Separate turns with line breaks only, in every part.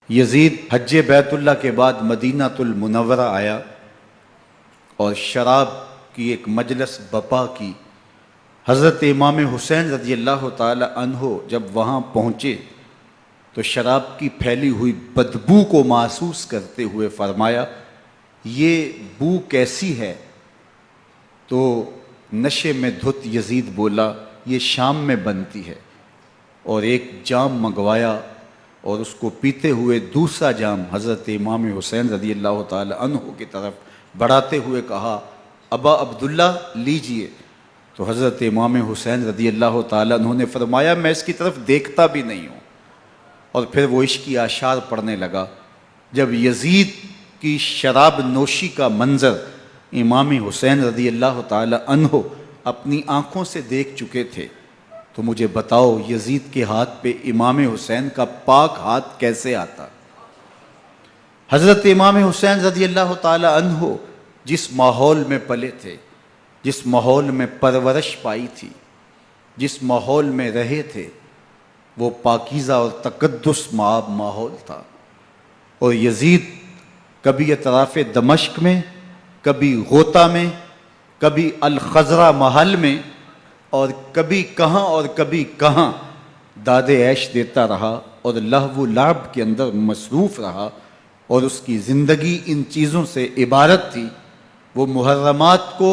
یزید حج بیت اللہ کے بعد مدینہ المنورہ آیا اور شراب کی ایک مجلس بپا کی۔ حضرت امام حسین رضی اللہ تعالی عنہ جب وہاں پہنچے تو شراب کی پھیلی ہوئی بدبو کو محسوس کرتے ہوئے فرمایا، یہ بو کیسی ہے؟ تو نشے میں دھت یزید بولا، یہ شام میں بنتی ہے، اور ایک جام منگوایا اور اس کو پیتے ہوئے دوسرا جام حضرت امام حسین رضی اللہ تعالی عنہ کی طرف بڑھاتے ہوئے کہا، ابا عبداللہ لیجئے۔ تو حضرت امام حسین رضی اللہ تعالی عنہ نے فرمایا، میں اس کی طرف دیکھتا بھی نہیں ہوں، اور پھر وہ عشقی اشعار پڑھنے لگا۔ جب یزید کی شراب نوشی کا منظر امام حسین رضی اللہ تعالی عنہ اپنی آنکھوں سے دیکھ چکے تھے تو مجھے بتاؤ یزید کے ہاتھ پہ امام حسین کا پاک ہاتھ کیسے آتا؟ حضرت امام حسین رضی اللہ تعالی عنہ جس ماحول میں پلے تھے، جس ماحول میں پرورش پائی تھی، جس ماحول میں رہے تھے، وہ پاکیزہ اور تقدس مآب ماحول تھا۔ اور یزید کبھی اطراف دمشق میں، کبھی غوطہ میں، کبھی الخضرہ محل میں، اور کبھی کہاں اور کبھی کہاں داد عیش دیتا رہا اور لہو و لعب کے اندر مصروف رہا، اور اس کی زندگی ان چیزوں سے عبارت تھی۔ وہ محرمات کو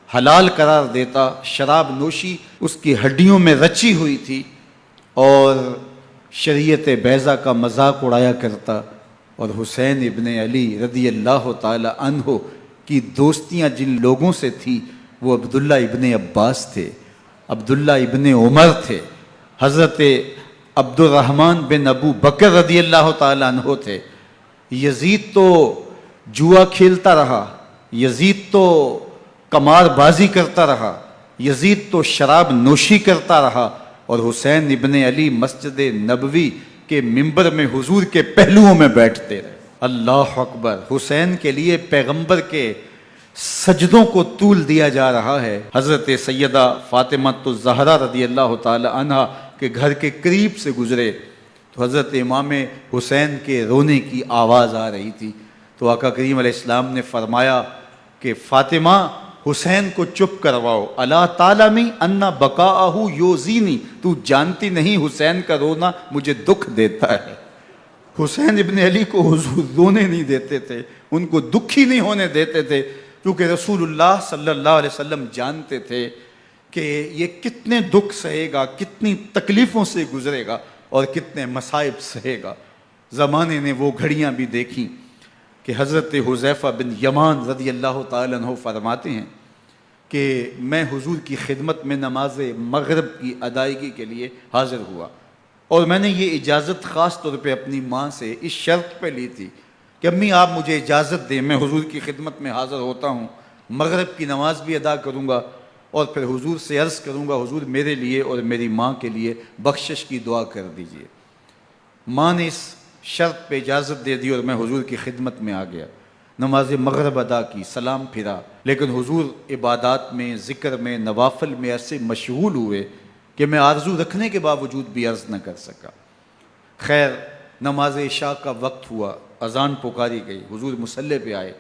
حلال قرار دیتا، شراب نوشی اس کی ہڈیوں میں رچی ہوئی تھی، اور شریعت بیضہ کا مذاق اڑایا کرتا۔ اور حسین ابن علی رضی اللہ تعالی عنہ کی دوستیاں جن لوگوں سے تھی وہ عبداللہ ابن عباس تھے، عبداللہ ابن عمر تھے، حضرت عبد الرحمن بن ابو بکر رضی اللہ تعالی عنہ تھے۔ یزید تو جوا کھیلتا رہا، یزید تو قمار بازی کرتا رہا، یزید تو شراب نوشی کرتا رہا، اور حسین ابن علی مسجد نبوی کے ممبر میں حضور کے پہلوؤں میں بیٹھتے رہے۔ اللہ اکبر! حسین کے لیے پیغمبر کے سجدوں کو طول دیا جا رہا ہے۔ حضرت سیدہ فاطمہ الزہرا رضی اللہ تعالی عنہ کے گھر کے قریب سے گزرے تو حضرت امام حسین کے رونے کی آواز آ رہی تھی، تو آقا کریم علیہ السلام نے فرمایا کہ فاطمہ، حسین کو چپ کرواؤ، الا تعلمی ان بقاءہ یوزینی، تو جانتی نہیں حسین کا رونا مجھے دکھ دیتا ہے۔ حسین ابن علی کو حضور رونے نہیں دیتے تھے، ان کو دکھی نہیں ہونے دیتے تھے، کیونکہ رسول اللہ صلی اللہ علیہ وسلم جانتے تھے کہ یہ کتنے دکھ سہے گا، کتنی تکلیفوں سے گزرے گا اور کتنے مصائب سہے گا۔ زمانے نے وہ گھڑیاں بھی دیکھیں کہ حضرت حذیفہ بن یمان رضی اللہ تعالی عنہ فرماتے ہیں کہ میں حضور کی خدمت میں نماز مغرب کی ادائیگی کے لیے حاضر ہوا، اور میں نے یہ اجازت خاص طور پہ اپنی ماں سے اس شرط پہ لی تھی کہ امی آپ مجھے اجازت دیں، میں حضور کی خدمت میں حاضر ہوتا ہوں، مغرب کی نماز بھی ادا کروں گا، اور پھر حضور سے عرض کروں گا حضور میرے لیے اور میری ماں کے لیے بخشش کی دعا کر دیجئے۔ ماں نے اس شرط پہ اجازت دے دی اور میں حضور کی خدمت میں آ گیا، نماز مغرب ادا کی، سلام پھرا، لیکن حضور عبادات میں، ذکر میں، نوافل میں ایسے مشغول ہوئے کہ میں آرزو رکھنے کے باوجود بھی عرض نہ کر سکا۔ خیر، نماز عشاء کا وقت ہوا، اذان پکاری گئی، حضور مصلی پہ آئے،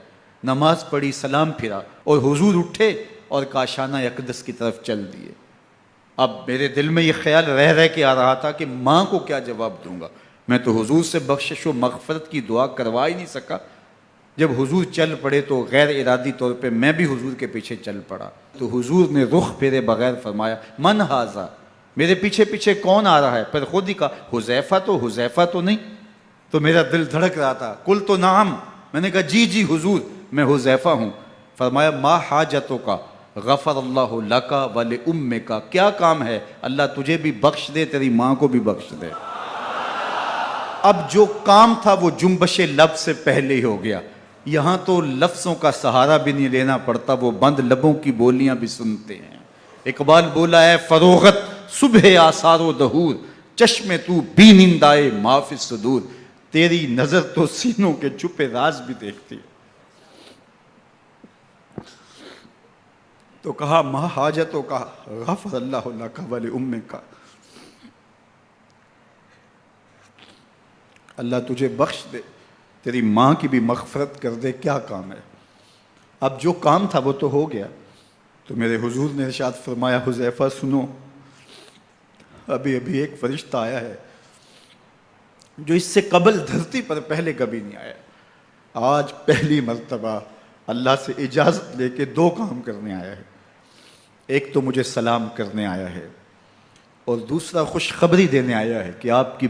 نماز پڑھی، سلام پھرا، اور حضور اٹھے اور کاشانہ اقدس کی طرف چل دیے۔ اب میرے دل میں یہ خیال رہ کے آ رہا تھا کہ ماں کو کیا جواب دوں گا، میں تو حضور سے بخشش و مغفرت کی دعا کروا ہی نہیں سکا۔ جب حضور چل پڑے تو غیر ارادی طور پہ میں بھی حضور کے پیچھے چل پڑا، تو حضور نے رخ پھیرے بغیر فرمایا، من ھذا، میرے پیچھے پیچھے کون آ رہا ہے؟ پھر خود ہی کہا، حذیفہ تو نہیں؟ تو میرا دل دھڑک رہا تھا، قلت نعم، میں نے کہا جی جی حضور میں حذیفہ ہوں۔ فرمایا، ما حاجتک غفر اللہ لک ولامک، کیا کام ہے؟ اللہ تجھے بھی بخش دے، تیری ماں کو بھی بخش دے۔ اب جو کام تھا وہ جنبش لب سے پہلے ہی ہو گیا، یہاں تو لفظوں کا سہارا بھی نہیں لینا پڑتا، وہ بند لبوں کی بولیاں بھی سنتے ہیں۔ اقبال بولا ہے، فروغت صبح آثار و دہور، چشم تو بی نندائے ما فی الصدور، تیری نظر تو سینوں کے چھپے راز بھی دیکھتی ہے۔ تو کہا، ما حاجتوں کا غفر اللہ لک ولامک، اللہ تجھے بخش دے، تیری ماں کی بھی مغفرت کر دے، کیا کام ہے؟ اب جو کام تھا وہ تو ہو گیا۔ تو میرے حضور نے ارشاد فرمایا حذیفہ سنو، ابھی ابھی ایک فرشتہ آیا ہے جو اس سے قبل دھرتی پر پہلے کبھی نہیں آیا، آج پہلی مرتبہ اللہ سے اجازت لے کے 2 کام کرنے آیا ہے۔ ایک تو مجھے سلام کرنے آیا ہے، اور دوسرا خوشخبری دینے آیا ہے کہ آپ کی